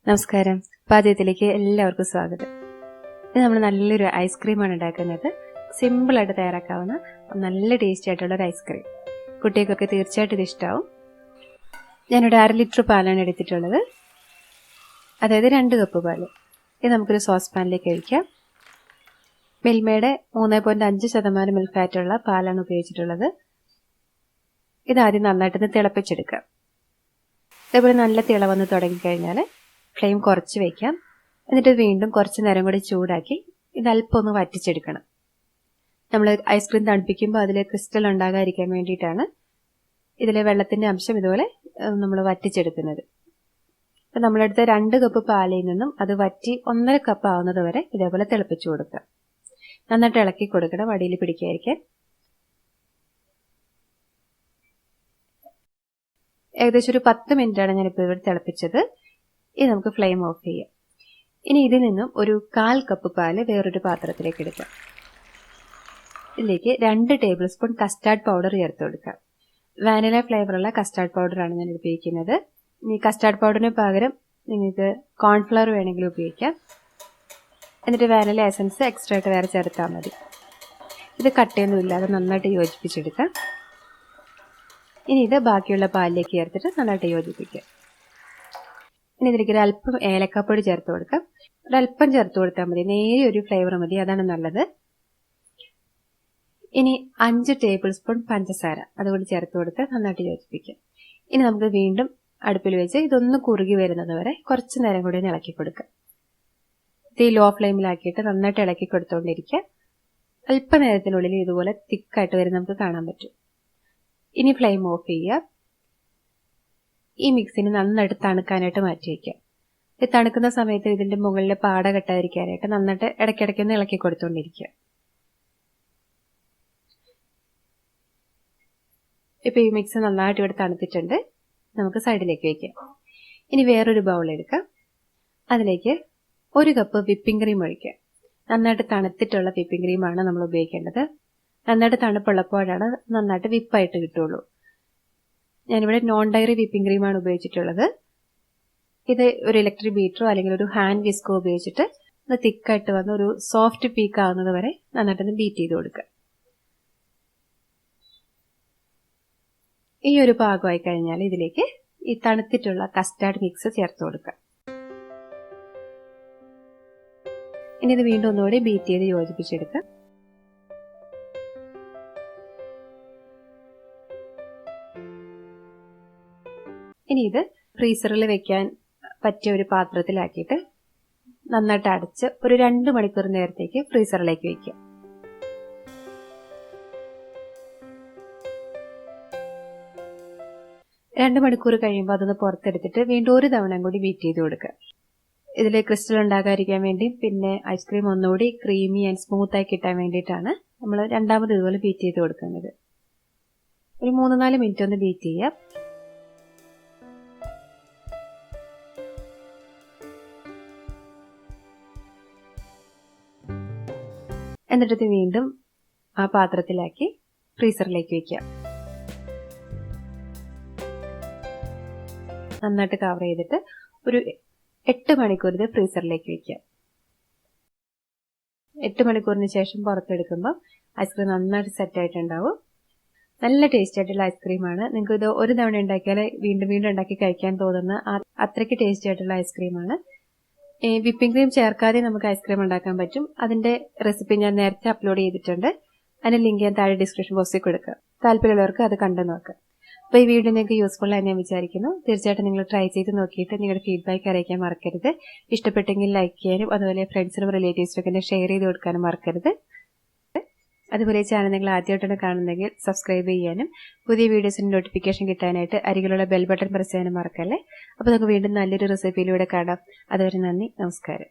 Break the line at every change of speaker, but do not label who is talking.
നമസ്കാരം. പാചകത്തിലേക്ക് എല്ലാവർക്കും സ്വാഗതം. ഇത് നമ്മൾ നല്ലൊരു ഐസ്ക്രീമാണ് ഉണ്ടാക്കുന്നത്. സിമ്പിളായിട്ട് തയ്യാറാക്കാവുന്ന നല്ല ടേസ്റ്റി ആയിട്ടുള്ള ഒരു ഐസ്ക്രീം. കുട്ടികൾക്കൊക്കെ തീർച്ചയായിട്ടും ഇത് ഇഷ്ടമാവും. ഞാനിവിടെ 1/2 ലിറ്റർ പാലാണ് എടുത്തിട്ടുള്ളത്, അതായത് 2 കപ്പ് പാല്. ഇത് നമുക്കൊരു സോസ് പാനിലേക്ക് ഒഴിക്കാം. മിൽമയുടെ 3.5% മിൽക്ക് ഫാറ്റുള്ള പാലാണ് ഉപയോഗിച്ചിട്ടുള്ളത്. ഇതാദ്യം നന്നായിട്ടൊന്ന് തിളപ്പിച്ചെടുക്കാം. ഇതേപോലെ നല്ല തിള വന്ന് തുടങ്ങിക്കഴിഞ്ഞാൽ ഫ്ലെയിം കുറച്ച് വയ്ക്കാം. എന്നിട്ട് വീണ്ടും കുറച്ച് നേരം കൂടി ചൂടാക്കി ഇത് അല്പം ഒന്ന് വറ്റിച്ചെടുക്കണം. നമ്മൾ ഐസ്ക്രീം തണുപ്പിക്കുമ്പോൾ അതിൽ ക്രിസ്റ്റൽ ഉണ്ടാകാതിരിക്കാൻ വേണ്ടിയിട്ടാണ് ഇതിലെ വെള്ളത്തിൻ്റെ അംശം ഇതുപോലെ നമ്മൾ വറ്റിച്ചെടുക്കുന്നത്. അപ്പം നമ്മളെടുത്ത 2 കപ്പ് പാലിൽ നിന്നും അത് വറ്റി 1.5 കപ്പ് ആവുന്നത് വരെ ഇതേപോലെ തിളപ്പിച്ചു കൊടുക്കുക. നന്നായിട്ട് ഇളക്കി കൊടുക്കണം, വടിയിൽ പിടിക്കാതിരിക്കാൻ. ഏകദേശം ഒരു 10 മിനിറ്റാണ് ഞാനിപ്പോൾ ഇവിടെ തിളപ്പിച്ചത്. ഇനി നമുക്ക് ഫ്ലെയിം ഓഫ് ചെയ്യാം. ഇനി ഇതിൽ നിന്നും ഒരു 1/4 കപ്പ് പാല് വേറൊരു പാത്രത്തിലേക്ക് എടുക്കാം. ഇതിലേക്ക് 2 ടേബിൾ സ്പൂൺ കസ്റ്റാർഡ് പൗഡർ ചേർത്ത് കൊടുക്കാം. വാനില ഫ്ലേവറുള്ള കസ്റ്റാർഡ് പൗഡറാണ് ഞാൻ ഉപയോഗിക്കുന്നത്. ഇനി കസ്റ്റാർഡ് പൗഡറിന് പകരം നിങ്ങൾക്ക് കോൺഫ്ലവർ വേണമെങ്കിൽ ഉപയോഗിക്കാം. എന്നിട്ട് വാനില എസൻസ് എക്സ്ട്രാ ആയിട്ട് വേറെ ചേർത്താൽ മതി. ഇത് കട്ടയൊന്നും ഇല്ലാതെ നന്നായിട്ട് യോജിപ്പിച്ചെടുക്കാം. ഇനി ഇത് ബാക്കിയുള്ള പാലിലേക്ക് ചേർത്തിട്ട് നന്നായിട്ട് യോജിപ്പിക്കാം. ഇനി ഇതിലേക്ക് അല്പം ഏലക്കാപ്പൊടി ചേർത്ത് കൊടുക്കാം. ഒരല്പം ചേർത്ത് കൊടുത്താൽ മതി, നേരിയ ഒരു ഫ്ലേവർ മതി, അതാണ് നല്ലത്. ഇനി 5 ടേബിൾ സ്പൂൺ പഞ്ചസാര അതുകൊണ്ട് ചേർത്ത് കൊടുത്ത് നന്നായിട്ട് യോജിപ്പിക്കാം. ഇനി നമുക്ക് വീണ്ടും അടുപ്പിൽ വെച്ച് ഇതൊന്ന് കുറുകി വരുന്നത് വരെ കുറച്ച് നേരം കൂടി ഇളക്കി കൊടുക്കാം. തീ ലോ ഫ്ലെയിമിലാക്കിയിട്ട് നന്നായിട്ട് ഇളക്കി കൊടുത്തുകൊണ്ടിരിക്കുക. അല്പനേരത്തിനുള്ളിൽ ഇതുപോലെ തിക്കായിട്ട് വരെ നമുക്ക് കാണാൻ പറ്റും. ഇനി ഫ്ലെയിം ഓഫ് ചെയ്യുക. ഈ മിക്സിന് നന്നായിട്ട് തണുക്കാനായിട്ട് മാറ്റി വയ്ക്കാം. ഇത് തണുക്കുന്ന സമയത്ത് ഇതിന്റെ മുകളിൽ പാട കെട്ടാതിരിക്കാനായിട്ട് നന്നായിട്ട് ഇടയ്ക്കിടയ്ക്കൊന്ന് ഇളക്കി കൊടുത്തുകൊണ്ടിരിക്കുക. ഇപ്പൊ ഈ മിക്സ് നന്നായിട്ട് ഇവിടെ തണുത്തിട്ടുണ്ട്. നമുക്ക് സൈഡിലേക്ക് വയ്ക്കാം. ഇനി വേറൊരു ബൗൾ എടുക്കാം. അതിലേക്ക് 1 കപ്പ് വിപ്പിംഗ് ക്രീം ഒഴിക്കാം. നന്നായിട്ട് തണുത്തിട്ടുള്ള വിപ്പിംഗ് ക്രീമാണ് നമ്മൾ ഉപയോഗിക്കേണ്ടത്. നന്നായിട്ട് തണുപ്പുള്ളപ്പോഴാണ് നന്നായിട്ട് വിപ്പായിട്ട് കിട്ടുള്ളൂ. ഞാനിവിടെ നോൺ ഡയറി വിപ്പിംഗ് ക്രീമാണ് ഉപയോഗിച്ചിട്ടുള്ളത്. ഇത് ഒരു ഇലക്ട്രിക് ബീറ്ററോ അല്ലെങ്കിൽ ഒരു ഹാൻഡ് വിസ്കോ ഉപയോഗിച്ചിട്ട് അത് തിക്കായിട്ട് വന്ന് ഒരു സോഫ്റ്റ് പീക്ക് ആവുന്നത് വരെ നന്നായിട്ടൊന്ന് ബീറ്റ് ചെയ്ത് കൊടുക്കുക. ഈ ഒരു പാകമായി കഴിഞ്ഞാൽ ഇതിലേക്ക് ഈ തണുത്തിട്ടുള്ള കസ്റ്റാർഡ് മിക്സ് ചേർത്ത് കൊടുക്കുക. ഇനി ഇത് വീണ്ടും ഒന്നുകൂടി ബീറ്റ് ചെയ്ത് യോജിപ്പിച്ചെടുക്കുക. ഇനി ഇത് ഫ്രീസറിൽ വെക്കാൻ പറ്റിയ ഒരു പാത്രത്തിലാക്കിയിട്ട് നന്നായിട്ട് അടച്ച് ഒരു 2 മണിക്കൂർ നേരത്തേക്ക് ഫ്രീസറിലേക്ക് വെക്കുക. രണ്ട് മണിക്കൂർ കഴിയുമ്പോൾ അതൊന്ന് പുറത്തെടുത്തിട്ട് വീണ്ടും ഒരു തവണ കൂടി ബീറ്റ് ചെയ്ത് കൊടുക്കുക. ഇതിൽ ക്രിസ്റ്റൽ ഉണ്ടാകാതിരിക്കാൻ വേണ്ടി പിന്നെ ഐസ്ക്രീം ഒന്നുകൂടി ക്രീമി ആൻഡ് സ്മൂത്ത് ആയി കിട്ടാൻ വേണ്ടിയിട്ടാണ് നമ്മൾ രണ്ടാമത് ഇതുപോലെ ബീറ്റ് ചെയ്ത് കൊടുക്കുന്നത്. ഒരു 3-4 മിനിറ്റ് ഒന്ന് ബീറ്റ് ചെയ്യുക. എന്നിട്ട് വീണ്ടും ആ പാത്രത്തിലാക്കി ഫ്രീസറിലേക്ക് വെക്കുക. നന്നായിട്ട് കവർ ചെയ്തിട്ട് ഒരു 8 മണിക്കൂർ ഇത് ഫ്രീസറിലേക്ക് വെക്കുക. 8 മണിക്കൂറിന് ശേഷം പുറത്തെടുക്കുമ്പോൾ ഐസ്ക്രീം നന്നായിട്ട് സെറ്റ് ആയിട്ടുണ്ടാവും. നല്ല ടേസ്റ്റ് ആയിട്ടുള്ള ഐസ്ക്രീമാണ്. നിങ്ങൾക്ക് ഇത് ഒരു തവണ ഉണ്ടാക്കിയാൽ വീണ്ടും വീണ്ടും ഉണ്ടാക്കി കഴിക്കാൻ തോന്നുന്ന അത്രയ്ക്ക് ടേസ്റ്റി ആയിട്ടുള്ള ഐസ്ക്രീമാണ്. വിപ്പിംഗ് ക്രീം ചേർക്കാതെ നമുക്ക് ഐസ്ക്രീം ഉണ്ടാക്കാൻ പറ്റും. അതിന്റെ റെസിപ്പി ഞാൻ നേരത്തെ അപ്ലോഡ് ചെയ്തിട്ടുണ്ട്. അതിന്റെ ലിങ്ക് ഞാൻ താഴെ ഡിസ്ക്രിപ്ഷൻ ബോക്സിൽ കൊടുക്കാം. താല്പര്യമുള്ളവർക്ക് അത് കണ്ടു നോക്കാം. അപ്പോൾ ഈ വീഡിയോ നിങ്ങൾക്ക് യൂസ്ഫുൾ ആയി ഞാൻ വിചാരിക്കുന്നു. തീർച്ചയായിട്ടും നിങ്ങൾ ട്രൈ ചെയ്ത് നോക്കിയിട്ട് നിങ്ങളുടെ ഫീഡ്ബാക്ക് അറിയിക്കാൻ മറക്കരുത്. ഇഷ്ടപ്പെട്ടെങ്കിൽ ലൈക്ക് ചെയ്യാനും അതുപോലെ ഫ്രണ്ട്സിനും റിലേറ്റീവ്സിനൊക്കെ ഷെയർ ചെയ്ത് കൊടുക്കാനും മറക്കരുത്. അതുപോലെ ചാനൽ നിങ്ങൾ ആദ്യമായിട്ടാണ് കാണുന്നതെങ്കിൽ സബ്സ്ക്രൈബ് ചെയ്യാനും പുതിയ വീഡിയോസിന്റെ നോട്ടിഫിക്കേഷൻ കിട്ടാനായിട്ട് അരികിലുള്ള ബെൽ ബട്ടൺ പ്രസ് ചെയ്യാനും മറക്കല്ലേ. അപ്പോൾ നമുക്ക് വീണ്ടും നല്ലൊരു റെസിപ്പിയിലൂടെ കാണാം. അതുവരെ നന്ദി, നമസ്കാരം.